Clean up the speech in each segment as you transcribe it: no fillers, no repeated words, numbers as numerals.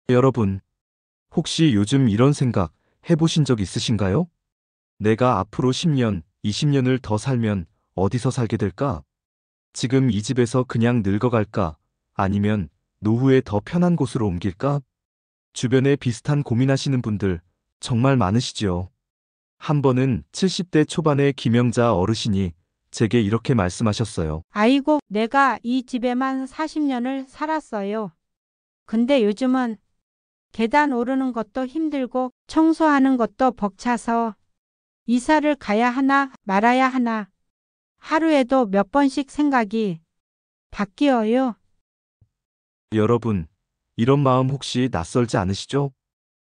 여러분, 혹시 요즘 이런 생각 해보신 적 있으신가요? 내가 앞으로 10년, 20년을 더 살면 어디서 살게 될까? 지금 이 집에서 그냥 늙어갈까? 아니면 노후에 더 편한 곳으로 옮길까? 주변에 비슷한 고민하시는 분들 정말 많으시지요. 한 번은 70대 초반의 김영자 어르신이 제게 이렇게 말씀하셨어요. 아이고, 내가 이 집에만 40년을 살았어요. 근데 요즘은 계단 오르는 것도 힘들고 청소하는 것도 벅차서 이사를 가야 하나 말아야 하나 하루에도 몇 번씩 생각이 바뀌어요. 여러분, 이런 마음 혹시 낯설지 않으시죠?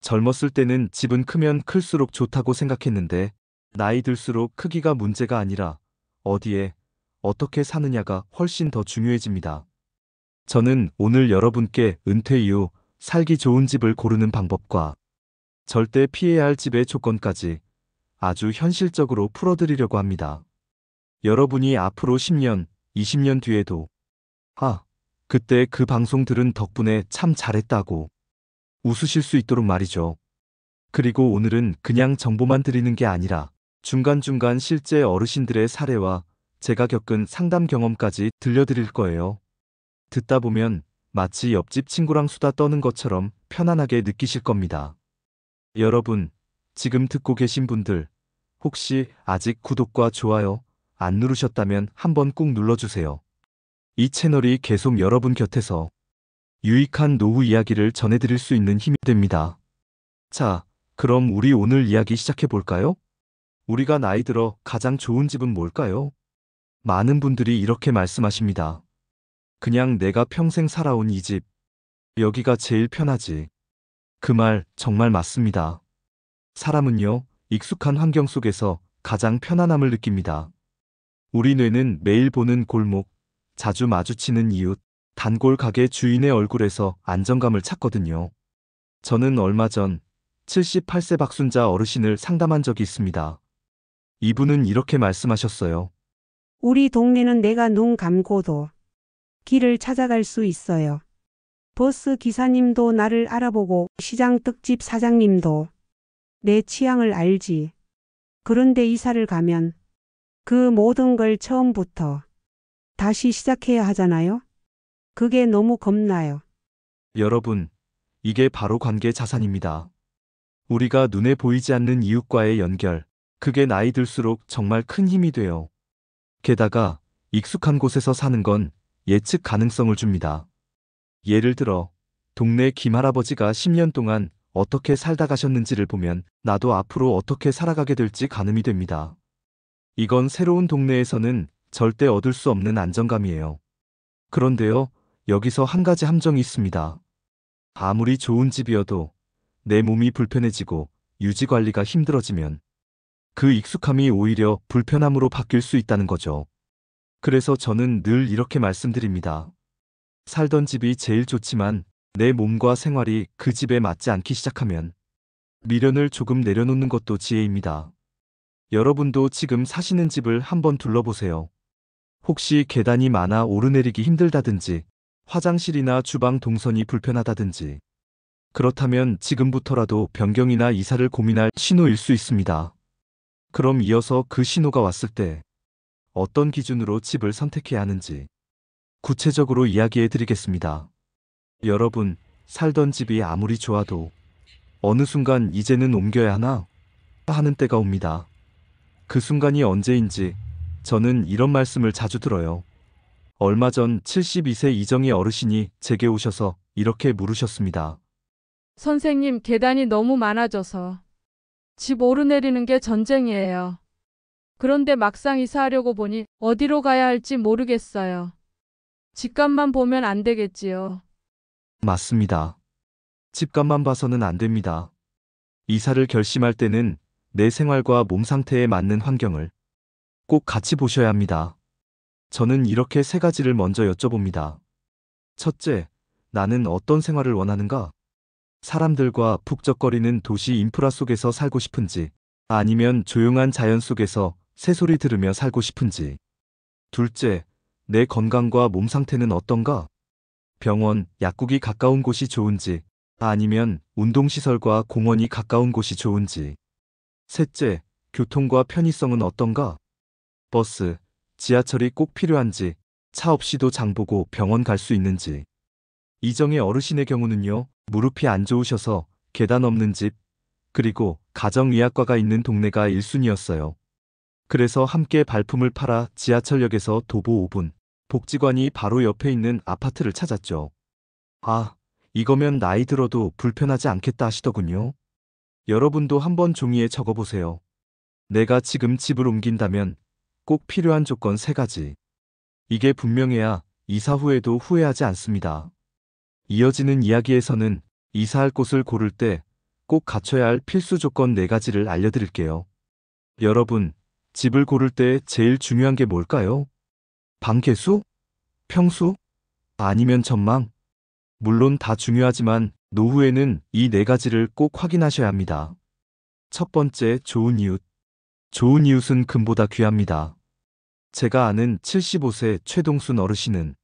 젊었을 때는 집은 크면 클수록 좋다고 생각했는데, 나이 들수록 크기가 문제가 아니라 어디에, 어떻게 사느냐가 훨씬 더 중요해집니다. 저는 오늘 여러분께 은퇴 이후 살기 좋은 집을 고르는 방법과 절대 피해야 할 집의 조건까지 아주 현실적으로 풀어드리려고 합니다. 여러분이 앞으로 10년, 20년 뒤에도 그때 그 방송 들은 덕분에 참 잘했다고 웃으실 수 있도록 말이죠. 그리고 오늘은 그냥 정보만 드리는 게 아니라 중간중간 실제 어르신들의 사례와 제가 겪은 상담 경험까지 들려드릴 거예요. 듣다 보면 마치 옆집 친구랑 수다 떠는 것처럼 편안하게 느끼실 겁니다. 여러분, 지금 듣고 계신 분들, 혹시 아직 구독과 좋아요 안 누르셨다면 한번 꾹 눌러주세요. 이 채널이 계속 여러분 곁에서 유익한 노후 이야기를 전해드릴 수 있는 힘이 됩니다. 자, 그럼 우리 오늘 이야기 시작해 볼까요? 우리가 나이 들어 가장 좋은 집은 뭘까요? 많은 분들이 이렇게 말씀하십니다. 그냥 내가 평생 살아온 이 집, 여기가 제일 편하지. 그 말 정말 맞습니다. 사람은요, 익숙한 환경 속에서 가장 편안함을 느낍니다. 우리 뇌는 매일 보는 골목, 자주 마주치는 이웃, 단골 가게 주인의 얼굴에서 안정감을 찾거든요. 저는 얼마 전 78세 박순자 어르신을 상담한 적이 있습니다. 이분은 이렇게 말씀하셨어요. 우리 동네는 내가 눈 감고도 길을 찾아갈 수 있어요. 버스 기사님도 나를 알아보고 시장 떡집 사장님도 내 취향을 알지. 그런데 이사를 가면 그 모든 걸 처음부터 다시 시작해야 하잖아요. 그게 너무 겁나요. 여러분, 이게 바로 관계 자산입니다. 우리가 눈에 보이지 않는 이웃과의 연결, 그게 나이 들수록 정말 큰 힘이 돼요. 게다가 익숙한 곳에서 사는 건 예측 가능성을 줍니다. 예를 들어, 동네 김할아버지가 10년 동안 어떻게 살다 가셨는지를 보면 나도 앞으로 어떻게 살아가게 될지 가늠이 됩니다. 이건 새로운 동네에서는 절대 얻을 수 없는 안정감이에요. 그런데요, 여기서 한 가지 함정이 있습니다. 아무리 좋은 집이어도 내 몸이 불편해지고 유지 관리가 힘들어지면 그 익숙함이 오히려 불편함으로 바뀔 수 있다는 거죠. 그래서 저는 늘 이렇게 말씀드립니다. 살던 집이 제일 좋지만 내 몸과 생활이 그 집에 맞지 않기 시작하면 미련을 조금 내려놓는 것도 지혜입니다. 여러분도 지금 사시는 집을 한번 둘러보세요. 혹시 계단이 많아 오르내리기 힘들다든지 화장실이나 주방 동선이 불편하다든지 그렇다면 지금부터라도 변경이나 이사를 고민할 신호일 수 있습니다. 그럼 이어서 그 신호가 왔을 때 어떤 기준으로 집을 선택해야 하는지 구체적으로 이야기해 드리겠습니다. 여러분, 살던 집이 아무리 좋아도 어느 순간 이제는 옮겨야 하나 하는 때가 옵니다. 그 순간이 언제인지 저는 이런 말씀을 자주 들어요. 얼마 전 72세 이정희 어르신이 제게 오셔서 이렇게 물으셨습니다. 선생님, 계단이 너무 많아져서 집 오르내리는 게 전쟁이에요. 그런데 막상 이사하려고 보니 어디로 가야 할지 모르겠어요. 집값만 보면 안 되겠지요. 맞습니다. 집값만 봐서는 안 됩니다. 이사를 결심할 때는 내 생활과 몸 상태에 맞는 환경을 꼭 같이 보셔야 합니다. 저는 이렇게 세 가지를 먼저 여쭤봅니다. 첫째, 나는 어떤 생활을 원하는가? 사람들과 북적거리는 도시 인프라 속에서 살고 싶은지, 아니면 조용한 자연 속에서 새소리 들으며 살고 싶은지. 둘째, 내 건강과 몸 상태는 어떤가? 병원, 약국이 가까운 곳이 좋은지, 아니면 운동시설과 공원이 가까운 곳이 좋은지. 셋째, 교통과 편의성은 어떤가? 버스, 지하철이 꼭 필요한지, 차 없이도 장보고 병원 갈 수 있는지. 이정의 어르신의 경우는요, 무릎이 안 좋으셔서 계단 없는 집, 그리고 가정의학과가 있는 동네가 1순위였어요. 그래서 함께 발품을 팔아 지하철역에서 도보 5분, 복지관이 바로 옆에 있는 아파트를 찾았죠. 아, 이거면 나이 들어도 불편하지 않겠다 하시더군요. 여러분도 한번 종이에 적어보세요. 내가 지금 집을 옮긴다면 꼭 필요한 조건 3가지. 이게 분명해야 이사 후에도 후회하지 않습니다. 이어지는 이야기에서는 이사할 곳을 고를 때 꼭 갖춰야 할 필수 조건 4가지를 알려드릴게요. 여러분, 집을 고를 때 제일 중요한 게 뭘까요? 방 개수? 평수? 아니면 전망? 물론 다 중요하지만 노후에는 이 4가지를 꼭 확인하셔야 합니다. 첫 번째, 좋은 이웃. 좋은 이웃은 금보다 귀합니다. 제가 아는 75세 최동순 어르신은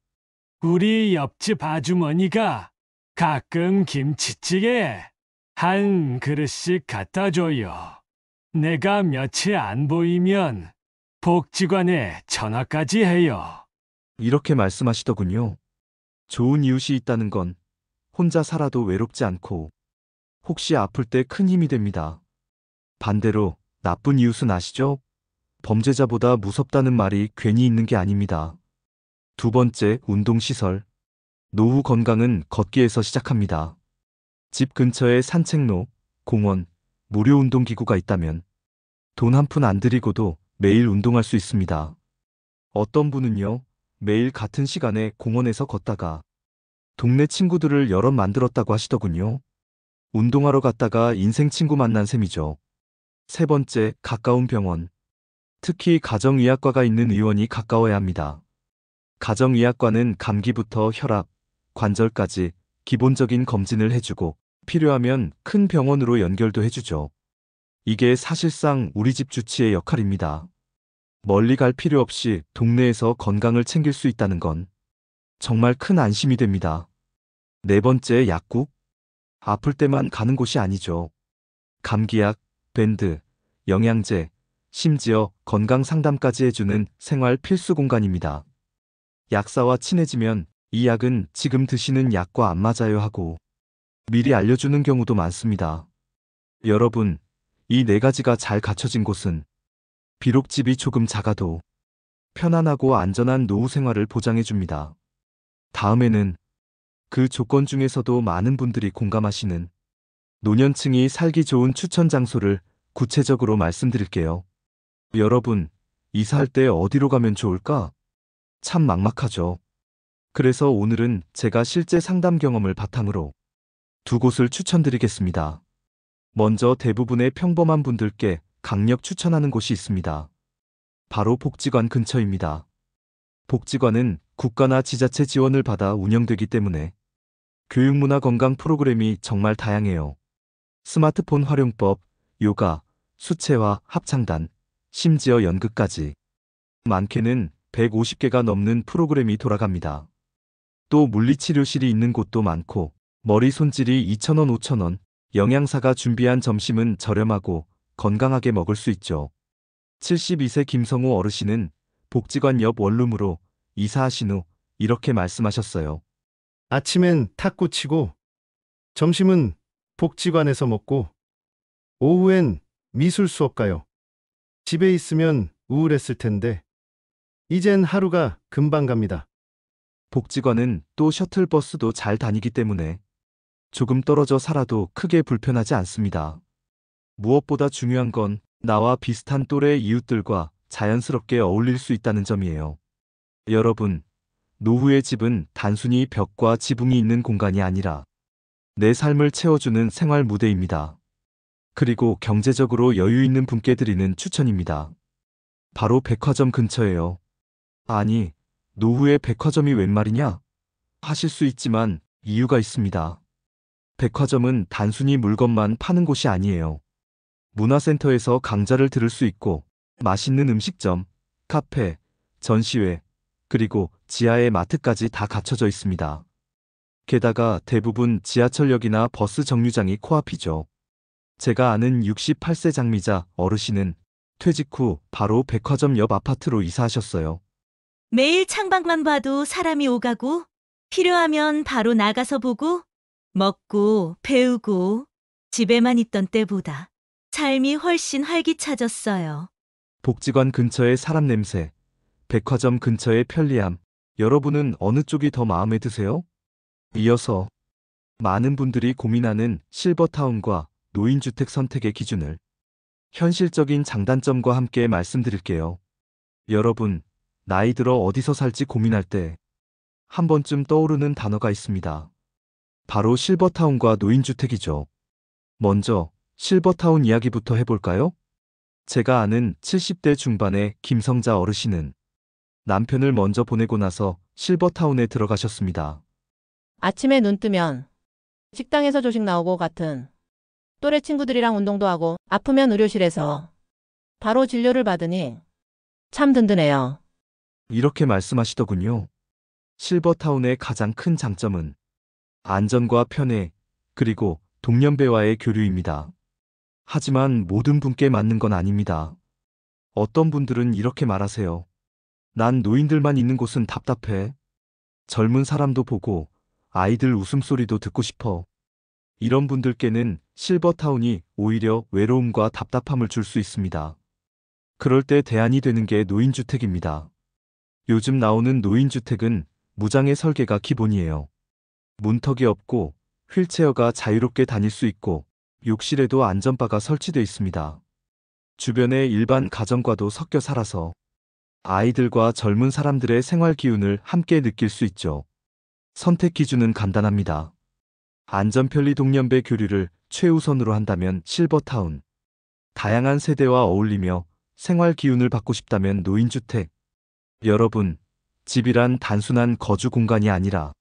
우리 옆집 아주머니가 가끔 김치찌개 한 그릇씩 갖다 줘요. 내가 며칠 안 보이면 복지관에 전화까지 해요. 이렇게 말씀하시더군요. 좋은 이웃이 있다는 건 혼자 살아도 외롭지 않고 혹시 아플 때 큰 힘이 됩니다. 반대로 나쁜 이웃은 아시죠? 범죄자보다 무섭다는 말이 괜히 있는 게 아닙니다. 두 번째, 운동시설. 노후 건강은 걷기에서 시작합니다. 집 근처에 산책로, 공원, 무료 운동기구가 있다면 돈 한 푼 안 들이고도 매일 운동할 수 있습니다. 어떤 분은요, 매일 같은 시간에 공원에서 걷다가 동네 친구들을 여럿 만들었다고 하시더군요. 운동하러 갔다가 인생 친구 만난 셈이죠. 세 번째, 가까운 병원. 특히 가정의학과가 있는 의원이 가까워야 합니다. 가정의학과는 감기부터 혈압, 관절까지 기본적인 검진을 해주고 필요하면 큰 병원으로 연결도 해주죠. 이게 사실상 우리 집 주치의 역할입니다. 멀리 갈 필요 없이 동네에서 건강을 챙길 수 있다는 건 정말 큰 안심이 됩니다. 네 번째, 약국. 아플 때만 가는 곳이 아니죠. 감기약, 밴드, 영양제, 심지어 건강 상담까지 해주는 생활 필수 공간입니다. 약사와 친해지면 이 약은 지금 드시는 약과 안 맞아요 하고 미리 알려주는 경우도 많습니다. 여러분, 이 4가지가 잘 갖춰진 곳은 비록 집이 조금 작아도 편안하고 안전한 노후 생활을 보장해줍니다. 다음에는 그 조건 중에서도 많은 분들이 공감하시는 노년층이 살기 좋은 추천 장소를 구체적으로 말씀드릴게요. 여러분, 이사할 때 어디로 가면 좋을까? 참 막막하죠. 그래서 오늘은 제가 실제 상담 경험을 바탕으로 2곳을 추천드리겠습니다. 먼저 대부분의 평범한 분들께 강력 추천하는 곳이 있습니다. 바로 복지관 근처입니다. 복지관은 국가나 지자체 지원을 받아 운영되기 때문에 교육문화 건강 프로그램이 정말 다양해요. 스마트폰 활용법, 요가, 수채화, 합창단, 심지어 연극까지. 많게는 150개가 넘는 프로그램이 돌아갑니다. 또 물리치료실이 있는 곳도 많고 머리 손질이 2,000원, 5,000원, 영양사가 준비한 점심은 저렴하고 건강하게 먹을 수 있죠. 72세 김성우 어르신은 복지관 옆 원룸으로 이사하신 후 이렇게 말씀하셨어요. 아침엔 탁구 치고, 점심은 복지관에서 먹고, 오후엔 미술 수업 가요. 집에 있으면 우울했을 텐데, 이젠 하루가 금방 갑니다. 복지관은 또 셔틀버스도 잘 다니기 때문에 조금 떨어져 살아도 크게 불편하지 않습니다. 무엇보다 중요한 건 나와 비슷한 또래의 이웃들과 자연스럽게 어울릴 수 있다는 점이에요. 여러분, 노후의 집은 단순히 벽과 지붕이 있는 공간이 아니라 내 삶을 채워주는 생활 무대입니다. 그리고 경제적으로 여유 있는 분께 드리는 추천입니다. 바로 백화점 근처예요. 아니, 노후에 백화점이 웬 말이냐? 하실 수 있지만 이유가 있습니다. 백화점은 단순히 물건만 파는 곳이 아니에요. 문화센터에서 강좌를 들을 수 있고 맛있는 음식점, 카페, 전시회, 그리고 지하의 마트까지 다 갖춰져 있습니다. 게다가 대부분 지하철역이나 버스 정류장이 코앞이죠. 제가 아는 68세 장미자 어르신은 퇴직 후 바로 백화점 옆 아파트로 이사하셨어요. 매일 창밖만 봐도 사람이 오가고 필요하면 바로 나가서 보고 먹고 배우고 집에만 있던 때보다 삶이 훨씬 활기차졌어요. 복지관 근처의 사람 냄새, 백화점 근처의 편리함, 여러분은 어느 쪽이 더 마음에 드세요? 이어서 많은 분들이 고민하는 실버타운과 노인주택 선택의 기준을 현실적인 장단점과 함께 말씀드릴게요. 여러분, 나이 들어 어디서 살지 고민할 때 한 번쯤 떠오르는 단어가 있습니다. 바로 실버타운과 노인주택이죠. 먼저 실버타운 이야기부터 해볼까요? 제가 아는 70대 중반의 김성자 어르신은 남편을 먼저 보내고 나서 실버타운에 들어가셨습니다. 아침에 눈 뜨면 식당에서 조식 나오고 같은 또래 친구들이랑 운동도 하고 아프면 의료실에서 바로 진료를 받으니 참 든든해요. 이렇게 말씀하시더군요. 실버타운의 가장 큰 장점은 안전과 편해, 그리고 동년배와의 교류입니다. 하지만 모든 분께 맞는 건 아닙니다. 어떤 분들은 이렇게 말하세요. 난 노인들만 있는 곳은 답답해. 젊은 사람도 보고 아이들 웃음소리도 듣고 싶어. 이런 분들께는 실버타운이 오히려 외로움과 답답함을 줄 수 있습니다. 그럴 때 대안이 되는 게 노인주택입니다. 요즘 나오는 노인주택은 무장의 설계가 기본이에요. 문턱이 없고 휠체어가 자유롭게 다닐 수 있고 욕실에도 안전바가 설치되어 있습니다. 주변의 일반 가정과도 섞여 살아서 아이들과 젊은 사람들의 생활 기운을 함께 느낄 수 있죠. 선택 기준은 간단합니다. 안전 편리 동년배 교류를 최우선으로 한다면 실버타운, 다양한 세대와 어울리며 생활 기운을 받고 싶다면 노인주택. 여러분, 집이란 단순한 거주 공간이 아니라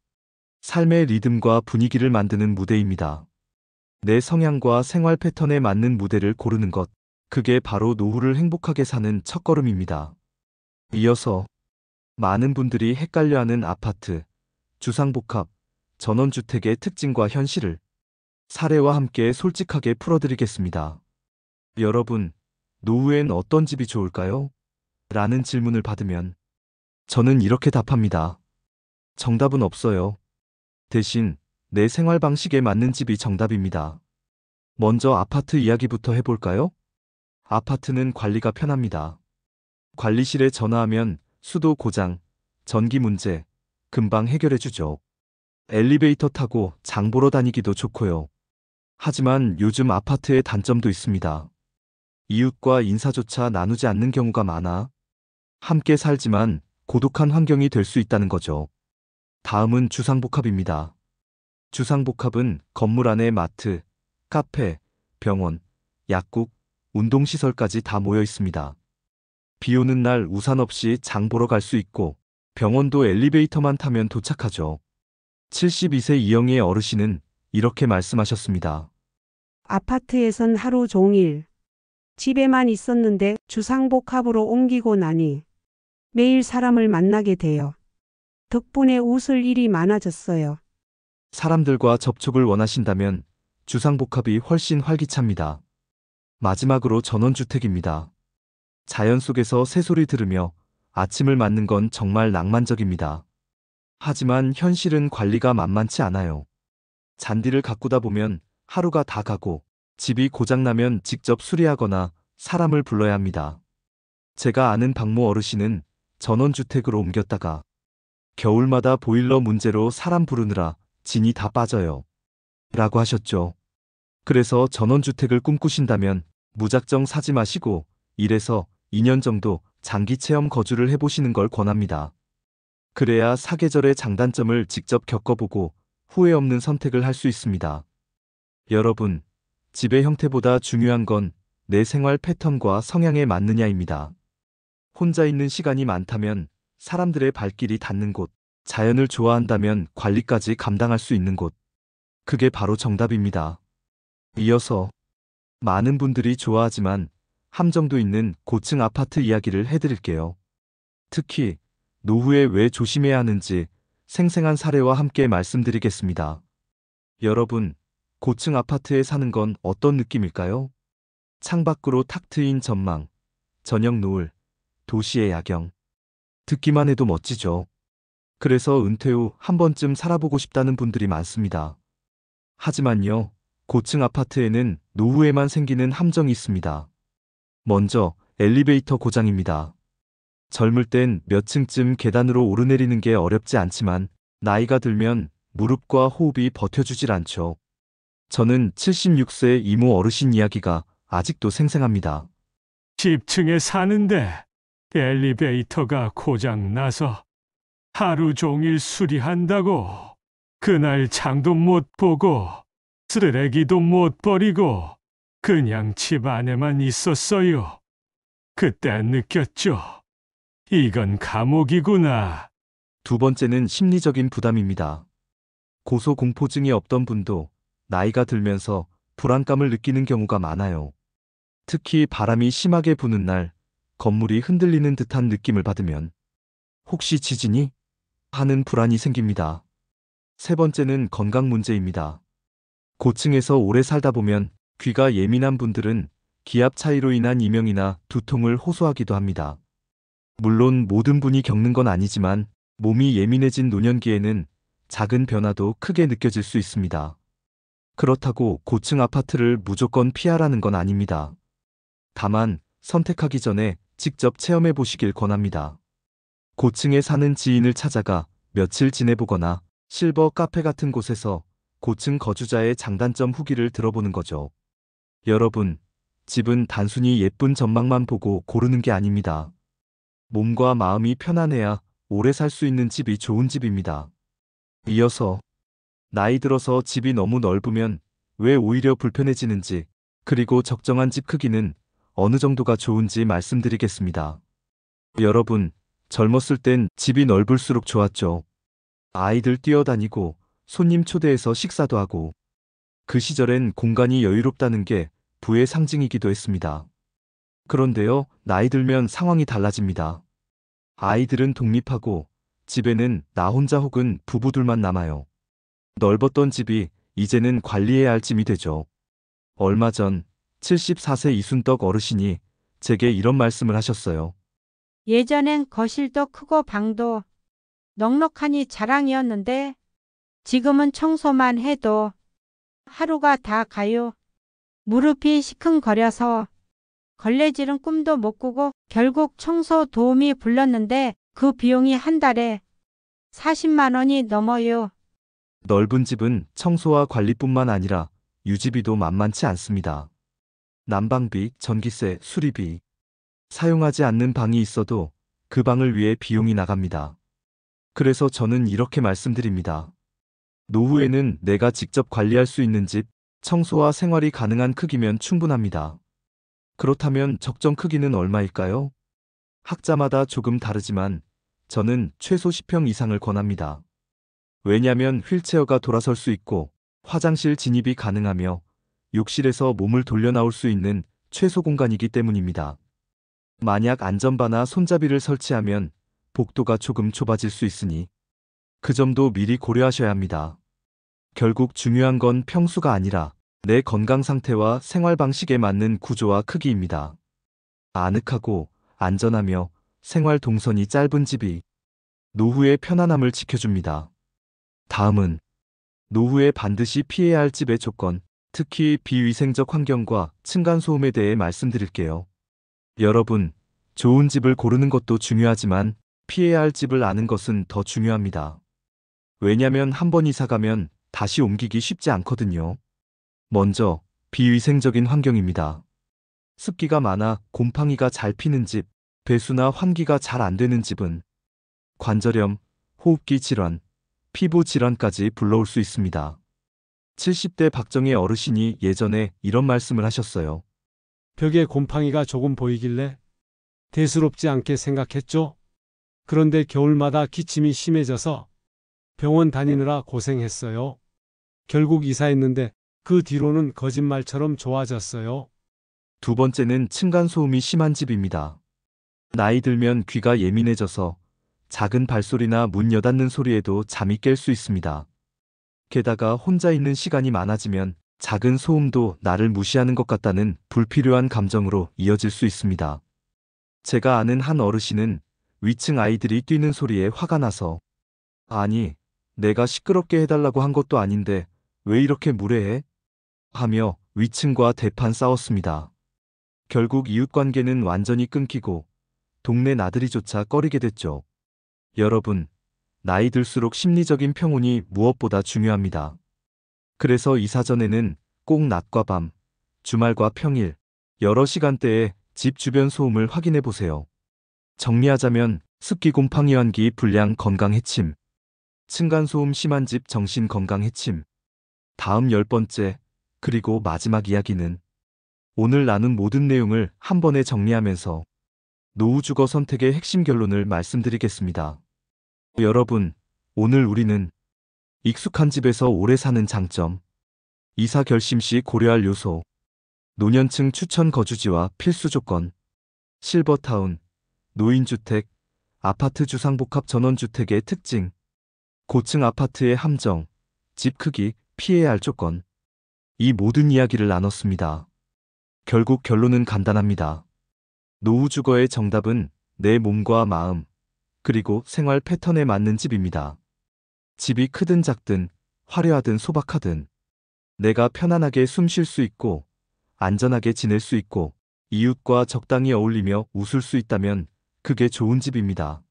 삶의 리듬과 분위기를 만드는 무대입니다. 내 성향과 생활 패턴에 맞는 무대를 고르는 것, 그게 바로 노후를 행복하게 사는 첫걸음입니다. 이어서 많은 분들이 헷갈려하는 아파트, 주상복합, 전원주택의 특징과 현실을 사례와 함께 솔직하게 풀어드리겠습니다. 여러분, 노후엔 어떤 집이 좋을까요? 라는 질문을 받으면 저는 이렇게 답합니다. 정답은 없어요. 대신 내 생활 방식에 맞는 집이 정답입니다. 먼저 아파트 이야기부터 해볼까요? 아파트는 관리가 편합니다. 관리실에 전화하면 수도 고장, 전기 문제 금방 해결해주죠. 엘리베이터 타고 장 보러 다니기도 좋고요. 하지만 요즘 아파트의 단점도 있습니다. 이웃과 인사조차 나누지 않는 경우가 많아 함께 살지만 고독한 환경이 될 수 있다는 거죠. 다음은 주상복합입니다. 주상복합은 건물 안에 마트, 카페, 병원, 약국, 운동시설까지 다 모여 있습니다. 비 오는 날 우산 없이 장 보러 갈 수 있고 병원도 엘리베이터만 타면 도착하죠. 72세 이영애 어르신은 이렇게 말씀하셨습니다. 아파트에선 하루 종일 집에만 있었는데 주상복합으로 옮기고 나니 매일 사람을 만나게 돼요. 덕분에 웃을 일이 많아졌어요. 사람들과 접촉을 원하신다면 주상복합이 훨씬 활기찹니다. 마지막으로 전원주택입니다. 자연 속에서 새소리 들으며 아침을 맞는 건 정말 낭만적입니다. 하지만 현실은 관리가 만만치 않아요. 잔디를 가꾸다 보면 하루가 다 가고 집이 고장나면 직접 수리하거나 사람을 불러야 합니다. 제가 아는 박모 어르신은 전원주택으로 옮겼다가 겨울마다 보일러 문제로 사람 부르느라 진이 다 빠져요. 라고 하셨죠. 그래서 전원주택을 꿈꾸신다면 무작정 사지 마시고 1에서 2년 정도 장기 체험 거주를 해보시는 걸 권합니다. 그래야 사계절의 장단점을 직접 겪어보고 후회 없는 선택을 할 수 있습니다. 여러분, 집의 형태보다 중요한 건 내 생활 패턴과 성향에 맞느냐입니다. 혼자 있는 시간이 많다면 사람들의 발길이 닿는 곳, 자연을 좋아한다면 관리까지 감당할 수 있는 곳. 그게 바로 정답입니다. 이어서 많은 분들이 좋아하지만 함정도 있는 고층 아파트 이야기를 해드릴게요. 특히 노후에 왜 조심해야 하는지 생생한 사례와 함께 말씀드리겠습니다. 여러분, 고층 아파트에 사는 건 어떤 느낌일까요? 창밖으로 탁 트인 전망, 저녁 노을, 도시의 야경. 듣기만 해도 멋지죠. 그래서 은퇴 후 한 번쯤 살아보고 싶다는 분들이 많습니다. 하지만요, 고층 아파트에는 노후에만 생기는 함정이 있습니다. 먼저 엘리베이터 고장입니다. 젊을 땐 몇 층쯤 계단으로 오르내리는 게 어렵지 않지만 나이가 들면 무릎과 호흡이 버텨주질 않죠. 저는 76세 이모 어르신 이야기가 아직도 생생합니다. 10층에 사는데 엘리베이터가 고장나서 하루 종일 수리한다고. 그날 장도 못 보고 쓰레기도 못 버리고 그냥 집 안에만 있었어요. 그때 느꼈죠. 이건 감옥이구나. 두 번째는 심리적인 부담입니다. 고소공포증이 없던 분도 나이가 들면서 불안감을 느끼는 경우가 많아요. 특히 바람이 심하게 부는 날, 건물이 흔들리는 듯한 느낌을 받으면 혹시 지진이? 하는 불안이 생깁니다. 세 번째는 건강 문제입니다. 고층에서 오래 살다 보면 귀가 예민한 분들은 기압 차이로 인한 이명이나 두통을 호소하기도 합니다. 물론 모든 분이 겪는 건 아니지만 몸이 예민해진 노년기에는 작은 변화도 크게 느껴질 수 있습니다. 그렇다고 고층 아파트를 무조건 피하라는 건 아닙니다. 다만 선택하기 전에 직접 체험해 보시길 권합니다. 고층에 사는 지인을 찾아가 며칠 지내보거나 실버 카페 같은 곳에서 고층 거주자의 장단점 후기를 들어보는 거죠. 여러분, 집은 단순히 예쁜 전망만 보고 고르는 게 아닙니다. 몸과 마음이 편안해야 오래 살 수 있는 집이 좋은 집입니다. 이어서 나이 들어서 집이 너무 넓으면 왜 오히려 불편해지는지, 그리고 적정한 집 크기는 어느 정도가 좋은지 말씀드리겠습니다. 여러분, 젊었을 땐 집이 넓을수록 좋았죠. 아이들 뛰어다니고 손님 초대해서 식사도 하고. 그 시절엔 공간이 여유롭다는 게 부의 상징이기도 했습니다. 그런데요, 나이 들면 상황이 달라집니다. 아이들은 독립하고 집에는 나 혼자 혹은 부부들만 남아요. 넓었던 집이 이제는 관리해야 할 짐이 되죠. 얼마 전 74세 이순덕 어르신이 제게 이런 말씀을 하셨어요. 예전엔 거실도 크고 방도 넉넉하니 자랑이었는데 지금은 청소만 해도 하루가 다 가요. 무릎이 시큰거려서 걸레질은 꿈도 못 꾸고 결국 청소 도우미 불렀는데 그 비용이 한 달에 40만 원이 넘어요. 넓은 집은 청소와 관리뿐만 아니라 유지비도 만만치 않습니다. 난방비, 전기세, 수리비. 사용하지 않는 방이 있어도 그 방을 위해 비용이 나갑니다. 그래서 저는 이렇게 말씀드립니다. 노후에는 내가 직접 관리할 수 있는 집, 청소와 생활이 가능한 크기면 충분합니다. 그렇다면 적정 크기는 얼마일까요? 학자마다 조금 다르지만 저는 최소 10평 이상을 권합니다. 왜냐면 휠체어가 돌아설 수 있고 화장실 진입이 가능하며 욕실에서 몸을 돌려 나올 수 있는 최소 공간이기 때문입니다. 만약 안전바나 손잡이를 설치하면 복도가 조금 좁아질 수 있으니 그 점도 미리 고려하셔야 합니다. 결국 중요한 건 평수가 아니라 내 건강 상태와 생활 방식에 맞는 구조와 크기입니다. 아늑하고 안전하며 생활 동선이 짧은 집이 노후의 편안함을 지켜줍니다. 다음은 노후에 반드시 피해야 할 집의 조건, 특히 비위생적 환경과 층간소음에 대해 말씀드릴게요. 여러분, 좋은 집을 고르는 것도 중요하지만 피해야 할 집을 아는 것은 더 중요합니다. 왜냐면 한 번 이사 가면 다시 옮기기 쉽지 않거든요. 먼저 비위생적인 환경입니다. 습기가 많아 곰팡이가 잘 피는 집, 배수나 환기가 잘 안 되는 집은 관절염, 호흡기 질환, 피부 질환까지 불러올 수 있습니다. 70대 박정희 어르신이 예전에 이런 말씀을 하셨어요. 벽에 곰팡이가 조금 보이길래 대수롭지 않게 생각했죠. 그런데 겨울마다 기침이 심해져서 병원 다니느라 고생했어요. 결국 이사했는데 그 뒤로는 거짓말처럼 좋아졌어요. 두 번째는 층간소음이 심한 집입니다. 나이 들면 귀가 예민해져서 작은 발소리나 문 여닫는 소리에도 잠이 깰 수 있습니다. 게다가 혼자 있는 시간이 많아지면 작은 소음도 나를 무시하는 것 같다는 불필요한 감정으로 이어질 수 있습니다. 제가 아는 한 어르신은 위층 아이들이 뛰는 소리에 화가 나서 아니, 내가 시끄럽게 해달라고 한 것도 아닌데 왜 이렇게 무례해? 하며 위층과 대판 싸웠습니다. 결국 이웃관계는 완전히 끊기고 동네 나들이조차 꺼리게 됐죠. 여러분, 나이 들수록 심리적인 평온이 무엇보다 중요합니다. 그래서 이사 전에는 꼭 낮과 밤, 주말과 평일, 여러 시간대에 집 주변 소음을 확인해 보세요. 정리하자면 습기 곰팡이 환기 불량 건강 해침, 층간소음 심한 집 정신 건강 해침. 다음 10번째, 그리고 마지막 이야기는 오늘 나눈 모든 내용을 한 번에 정리하면서 노후 주거 선택의 핵심 결론을 말씀드리겠습니다. 여러분, 오늘 우리는 익숙한 집에서 오래 사는 장점, 이사 결심 시 고려할 요소, 노년층 추천 거주지와 필수 조건, 실버타운, 노인주택, 아파트 주상복합 전원주택의 특징, 고층 아파트의 함정, 집 크기, 피해야 할 조건, 이 모든 이야기를 나눴습니다. 결국 결론은 간단합니다. 노후 주거의 정답은 내 몸과 마음, 그리고 생활 패턴에 맞는 집입니다. 집이 크든 작든, 화려하든 소박하든, 내가 편안하게 숨 쉴 수 있고, 안전하게 지낼 수 있고, 이웃과 적당히 어울리며 웃을 수 있다면 그게 좋은 집입니다.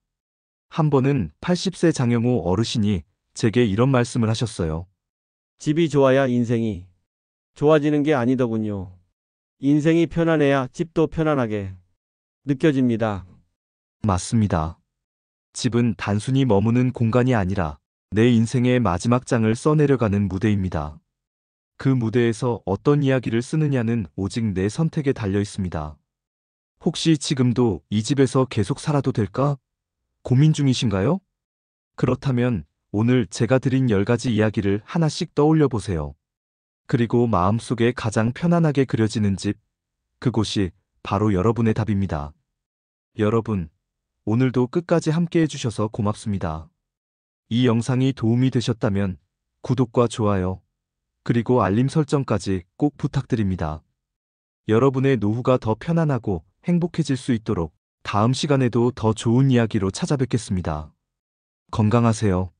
한 번은 80세 장영호 어르신이 제게 이런 말씀을 하셨어요. 집이 좋아야 인생이 좋아지는 게 아니더군요. 인생이 편안해야 집도 편안하게 느껴집니다. 맞습니다. 집은 단순히 머무는 공간이 아니라 내 인생의 마지막 장을 써내려가는 무대입니다. 그 무대에서 어떤 이야기를 쓰느냐는 오직 내 선택에 달려 있습니다. 혹시 지금도 이 집에서 계속 살아도 될까? 고민 중이신가요? 그렇다면 오늘 제가 드린 10가지 이야기를 하나씩 떠올려 보세요. 그리고 마음속에 가장 편안하게 그려지는 집, 그곳이 바로 여러분의 답입니다. 여러분, 오늘도 끝까지 함께 해주셔서 고맙습니다. 이 영상이 도움이 되셨다면 구독과 좋아요, 그리고 알림 설정까지 꼭 부탁드립니다. 여러분의 노후가 더 편안하고 행복해질 수 있도록 다음 시간에도 더 좋은 이야기로 찾아뵙겠습니다. 건강하세요.